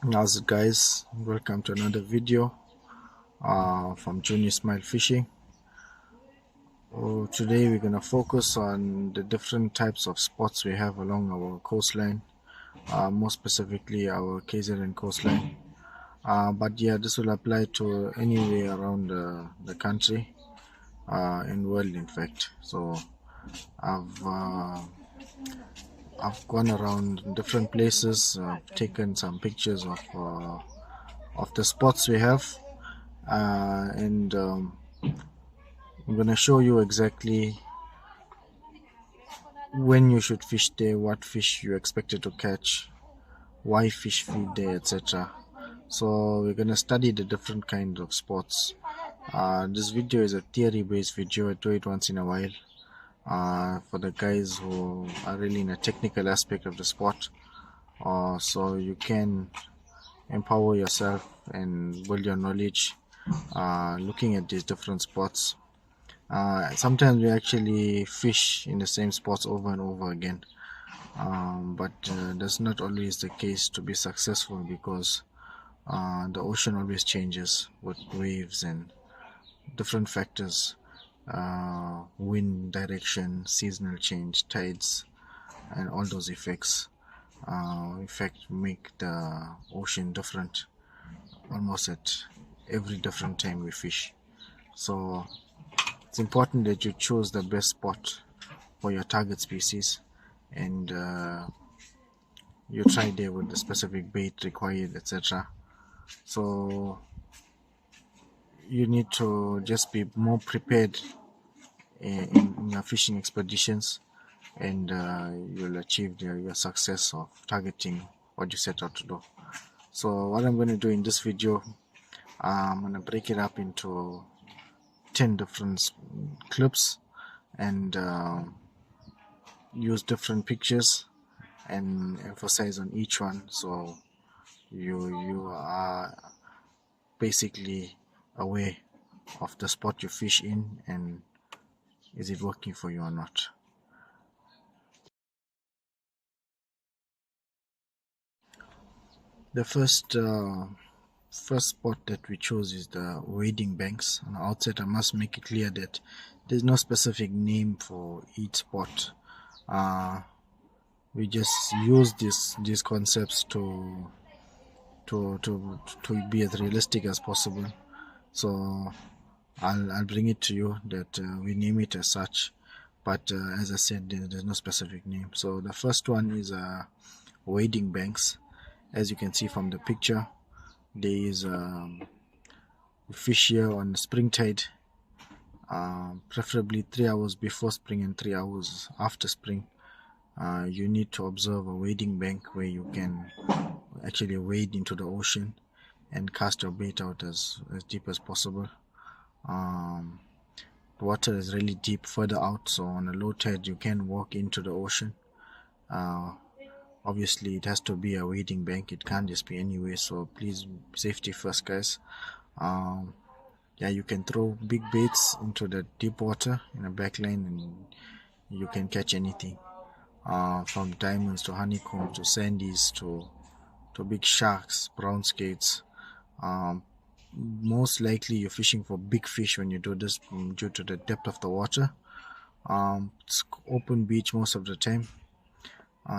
How's it, guys? Welcome to another video from Jun Ismail Fishing. Today we're gonna focus on the different types of spots we have along our coastline, more specifically our KZN coastline. But yeah, this will apply to anywhere around the country and world, in fact. So I've uh, I've gone around different places, taken some pictures of the spots we have, and I'm gonna show you exactly when you should fish there, what fish you expected to catch, why fish feed there, etc. So we're gonna study the different kinds of spots. This video is a theory-based video. I do it once in a while for the guys who are really in a technical aspect of the sport, so you can empower yourself and build your knowledge looking at these different spots. Sometimes we actually fish in the same spots over and over again, but that's not always the case to be successful, because the ocean always changes with waves and different factors, wind direction, seasonal change, tides, and all those effects in fact make the ocean different almost at every different time we fish. So it's important that you choose the best spot for your target species, and you try there with the specific bait required, etc. So you need to just be more prepared in your fishing expeditions, and you'll achieve your success of targeting what you set out to do. So what I'm going to do in this video, I'm going to break it up into 10 different clips and use different pictures and emphasize on each one, so you are basically aware of the spot you fish in and is it working for you or not. The first spot that we chose is the wading banks. On the outset, I must make it clear that there's no specific name for each spot. We just use these concepts to be as realistic as possible. So I'll bring it to you that we name it as such, but as I said, there's no specific name. So the first one is wading banks. As you can see from the picture, there is fish here on spring tide, preferably 3 hours before spring and 3 hours after spring. You need to observe a wading bank where you can actually wade into the ocean and cast your bait out as deep as possible. The water is really deep further out, so on a low tide you can walk into the ocean. Obviously it has to be a wading bank, it can't just be anywhere, so please, safety first, guys. Yeah, you can throw big baits into the deep water in a backline and you can catch anything, from diamonds to honeycomb to sandies to big sharks, brown skates. Most likely you're fishing for big fish when you do this, due to the depth of the water. It's open beach most of the time.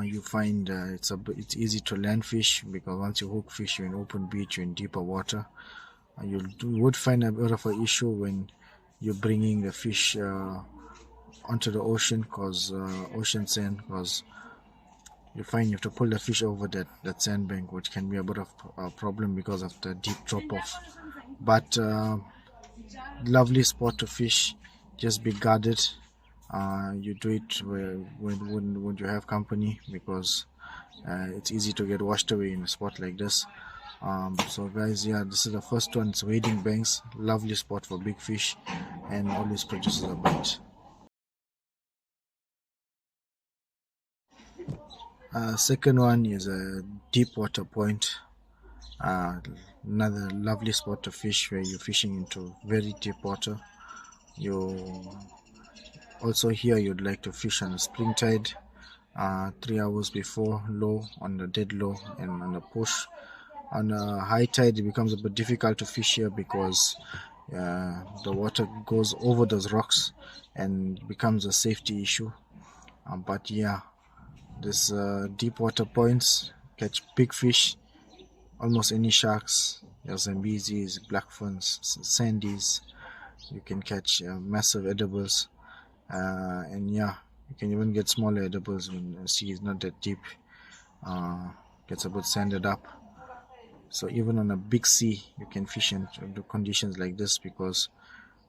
You find it's easy to land fish, because once you hook fish, you're in open beach, you're in deeper water. You would find a bit of an issue when you're bringing the fish onto the ocean, because ocean sand, because you find you have to pull the fish over that sandbank, which can be a bit of a problem because of the deep drop off. But lovely spot to fish. Just be guarded. You do it when you have company, because it's easy to get washed away in a spot like this. So guys, yeah, this is the first one. It's wading banks, lovely spot for big fish and always produces a bite. Second one is a deep water point. Another lovely spot to fish, where you're fishing into very deep water. You also here you'd like to fish on a spring tide, 3 hours before low, on the dead low and on the push. On a high tide, it becomes a bit difficult to fish here because the water goes over those rocks and becomes a safety issue. But yeah, this deep water points catch big fish, almost any sharks, your Zambesis, blackfins, sandies. You can catch massive edibles, and yeah, you can even get smaller edibles when the sea is not that deep. Gets a bit sanded up. So even on a big sea, you can fish in the conditions like this because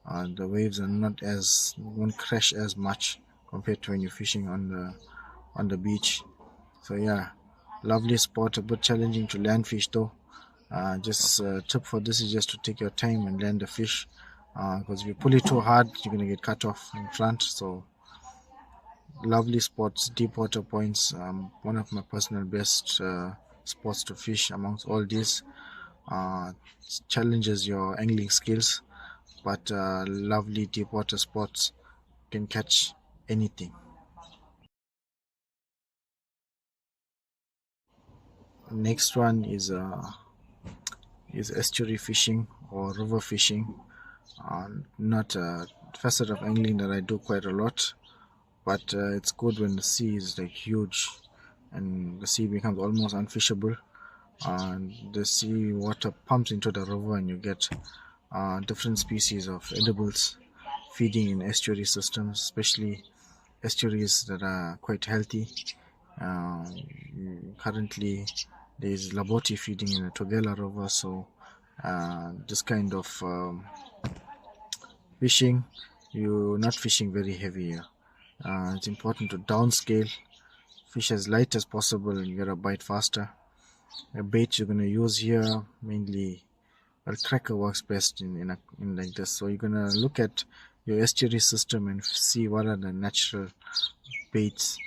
the waves are not as won't crash as much compared to when you're fishing on the beach. So yeah, lovely spot, a bit challenging to land fish though. Just tip for this is just to take your time and land the fish, because if you pull it too hard, you're gonna get cut off in front. So lovely spots, deep water points. One of my personal best spots to fish amongst all these. Challenges your angling skills, but lovely deep water spots, can catch anything. Next one is estuary fishing or river fishing. Not a facet of angling that I do quite a lot, but it's good when the sea is like huge and the sea becomes almost unfishable. The sea water pumps into the river and you get different species of edibles feeding in estuary systems, especially estuaries that are quite healthy. Uh, Currently, there is laboti feeding in the Tugela River, so this kind of fishing, you're not fishing very heavy here. It's important to downscale, fish as light as possible and get a bite faster. The bait you're going to use here mainly, well, cracker works best in like this. So you're going to look at your estuary system and see what are the natural baits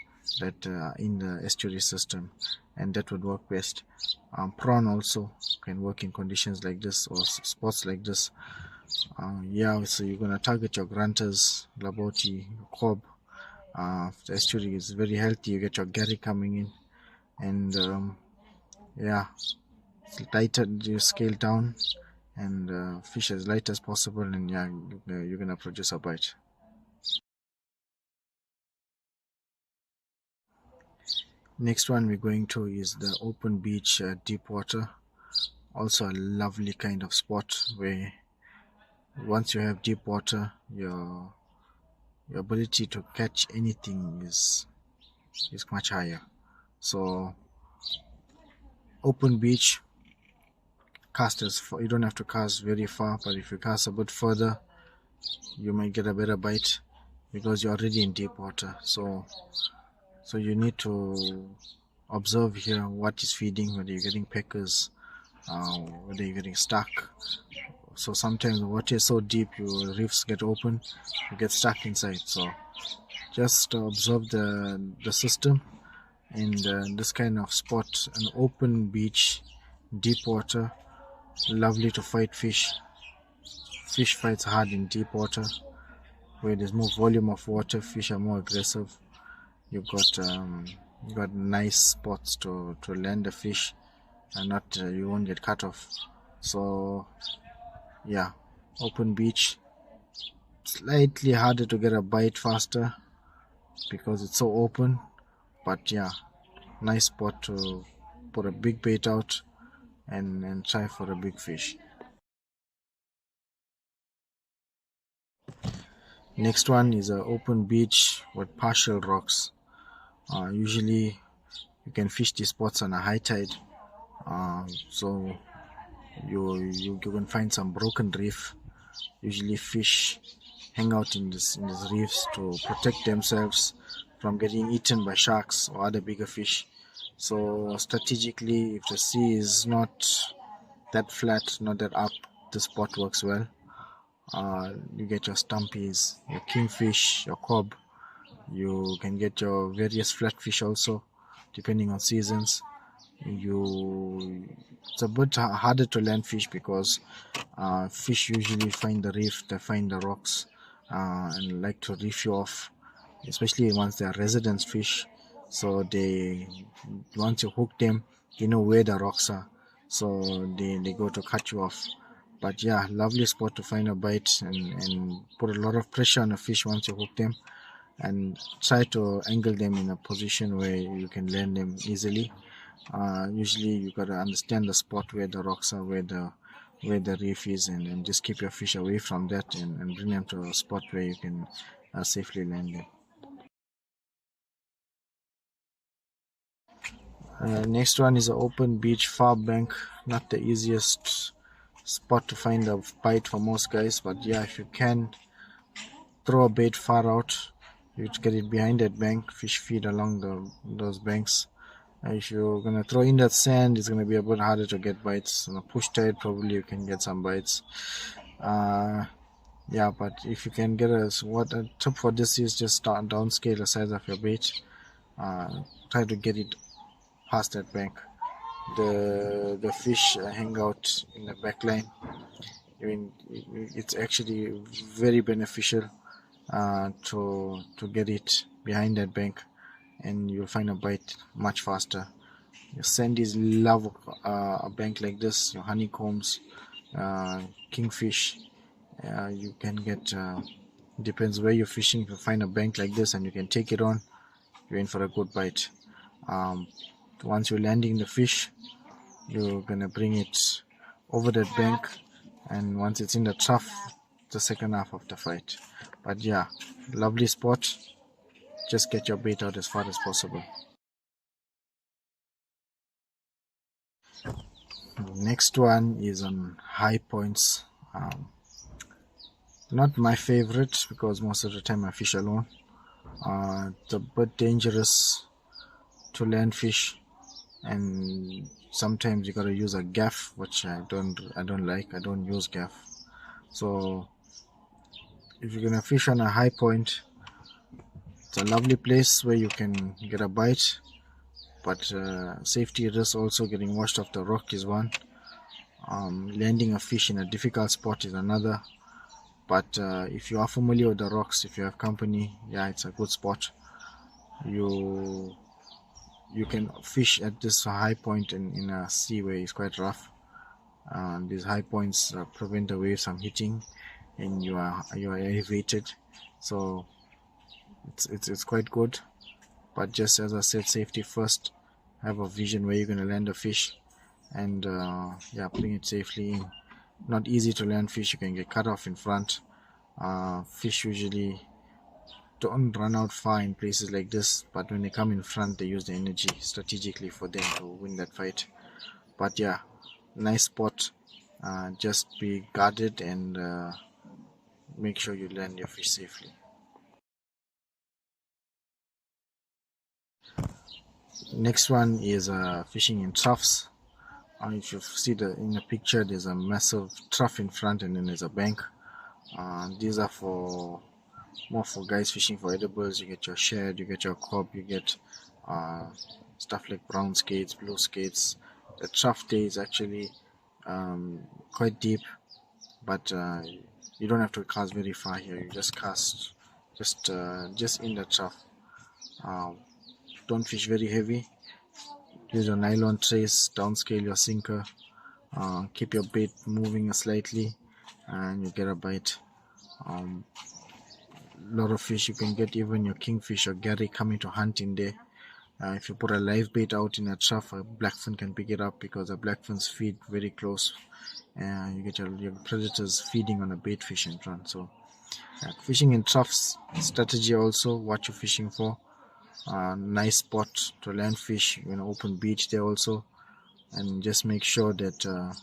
that in the estuary system, and that would work best. Prawn also can work in conditions like this or spots like this. Yeah, so you're gonna target your grunters, laboti, cob. The estuary is very healthy. You get your gary coming in, and yeah, lighter. You scale down and fish as light as possible, and yeah, you're gonna produce a bite. Next one we're going to is the open beach deep water. Also a lovely kind of spot where once you have deep water, your ability to catch anything is much higher. So open beach, cast as far, you don't have to cast very far, but if you cast a bit further, you might get a better bite because you're already in deep water. So you need to observe here what is feeding, whether you're getting peckers, whether you're getting stuck. So sometimes the water is so deep, your reefs get open, you get stuck inside. So just observe the system. And this kind of spot, an open beach, deep water, lovely to fight fish. Fish fights hard in deep water. Where there's more volume of water, fish are more aggressive. You got nice spots to land the fish, and not you won't get cut off. So yeah, open beach, slightly harder to get a bite faster because it's so open, but yeah, nice spot to put a big bait out and try for a big fish. Next one is an open beach with partial rocks. Usually you can fish these spots on a high tide, so you can find some broken reef. Usually fish hang out in these reefs to protect themselves from getting eaten by sharks or other bigger fish. So strategically, if the sea is not that flat, not that up, the spot works well. You get your stumpies, your kingfish, your cob. You can get your various flatfish also, depending on seasons. It's a bit harder to land fish because fish usually find the reef, they find the rocks, and like to reef you off, especially once they are residence fish. So once you hook them, you know where the rocks are, so they go to cut you off. But yeah, lovely spot to find a bite and put a lot of pressure on a fish once you hook them, and try to angle them in a position where you can land them easily. Usually you gotta understand the spot where the rocks are, where the reef is, and just keep your fish away from that, and bring them to a spot where you can safely land them. Next one is an open beach far bank. Not the easiest spot to find a bite for most guys, but yeah, if you can throw a bait far out, you get it behind that bank. Fish feed along those banks. If you're gonna throw in that sand, it's gonna be a bit harder to get bites. On a push tide, probably you can get some bites. Yeah, but if you can get a tip for this is just downscale the size of your bait. Try to get it past that bank. The fish hang out in the back line. I mean, it's actually very beneficial to get it behind that bank, and you'll find a bite much faster. Your sandies love a bank like this. Your honeycombs, kingfish, you can get depends where you're fishing. If you find a bank like this and you can take it on, you're in for a good bite. Once you're landing the fish, you're gonna bring it over that bank, and once it's in the trough, the second half of the fight. But yeah, lovely spot. Just get your bait out as far as possible. Next one is on high points. Not my favorite because most of the time I fish alone. It's a bit dangerous to land fish, and sometimes you gotta use a gaff, which I don't like. I don't use gaff. So if you're gonna fish on a high point, it's a lovely place where you can get a bite, but safety risk also. Getting washed off the rock is one. Landing a fish in a difficult spot is another. But if you are familiar with the rocks, if you have company, yeah, it's a good spot. You can fish at this high point in a sea where it's quite rough. These high points prevent the waves from hitting, and you are elevated, so it's quite good. But just as I said, safety first. Have a vision where you're going to land a fish, and yeah, bring it safely in. Not easy to land fish. You can get cut off in front. Fish usually don't run out far in places like this, but when they come in front, they use the energy strategically for them to win that fight. But yeah, nice spot. Just be guarded and make sure you land your fish safely. Next one is fishing in troughs. If you see in the picture, there's a massive trough in front, and then there's a bank. These are more for guys fishing for edibles. You get your shad, you get your cob, you get stuff like brown skates, blue skates. The trough day is actually quite deep, but you don't have to cast very far here. You just cast just in the trough. Don't fish very heavy. Use your nylon trace, downscale your sinker, keep your bait moving slightly, and you get a bite. Lot of fish you can get, even your kingfish or gary coming to hunt in there. If you put a live bait out in a trough, a blackfin can pick it up because the blackfins feed very close, and you get your predators feeding on a bait fish in front. So fishing in troughs strategy also, what you're fishing for. Nice spot to land fish, open beach there also, and just make sure that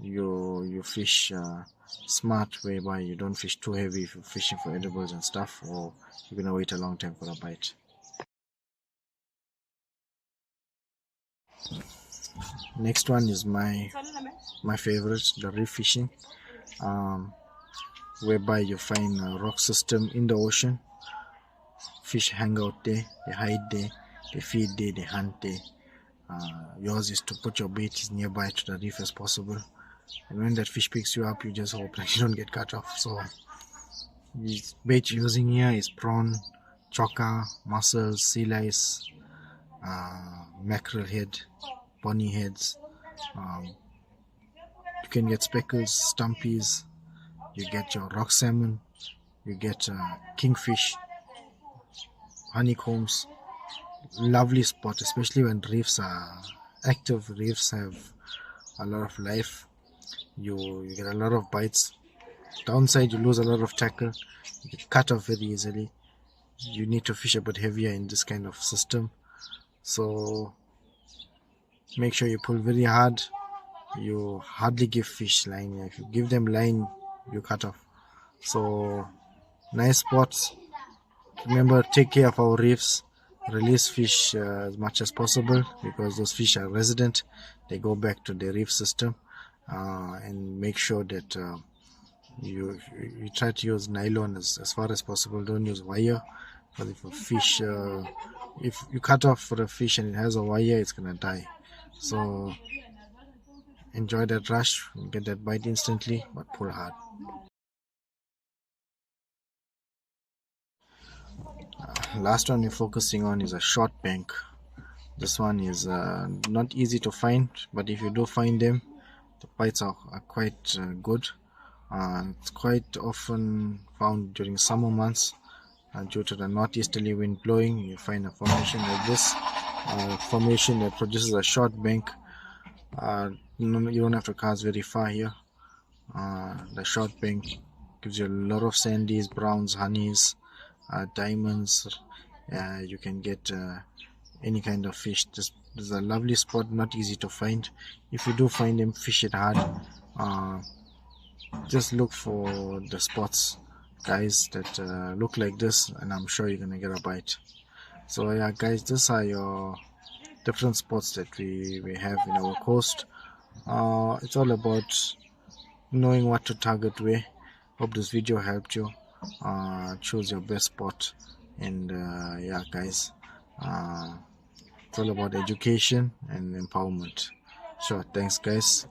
you fish smart, whereby you don't fish too heavy if you're fishing for edibles and stuff, or you're gonna wait a long time for a bite. Next one is my favorite, the reef fishing, whereby you find a rock system in the ocean. Fish hang out there, they hide there, they feed there, they hunt there. Yours is to put your bait as nearby to the reef as possible, and when that fish picks you up, you just hope that you don't get cut off. So the bait you're using here is prawn, chokka, mussels, sea lice, mackerel head, bonny heads, You can get speckles, stumpies, you get your rock salmon, you get kingfish, honeycombs. Lovely spot, especially when reefs are active. Reefs have a lot of life. You get a lot of bites. Downside, you lose a lot of tackle. You get cut off very easily. You need to fish a bit heavier in this kind of system. So make sure you pull very hard. You hardly give fish line. If you give them line, you cut off. So nice spots. Remember, take care of our reefs. Release fish as much as possible, because those fish are resident. They go back to the reef system. And make sure that you try to use nylon as far as possible. Don't use wire, because if a fish if you cut off for a fish and it has a wire, it's gonna die. So enjoy that rush, get that bite instantly, but pull hard. Last one we're focusing on is a short bank. This one is not easy to find, but if you do find them, the bites are quite good. It's quite often found during summer months. Due to the northeasterly wind blowing, you find a formation like this, formation that produces a short bank. You don't have to cast very far here. The short bank gives you a lot of sandies, browns, honeys, diamonds. You can get any kind of fish. This is a lovely spot, not easy to find. If you do find them, fish it hard. Just look for the spots, guys, that look like this, and I'm sure you're gonna get a bite. So yeah, guys, these are your different spots that we have in our coast. It's all about knowing what to target where. Hope this video helped you. Choose your best spot, and yeah, guys, it's all about education and empowerment. Sure, thanks, guys.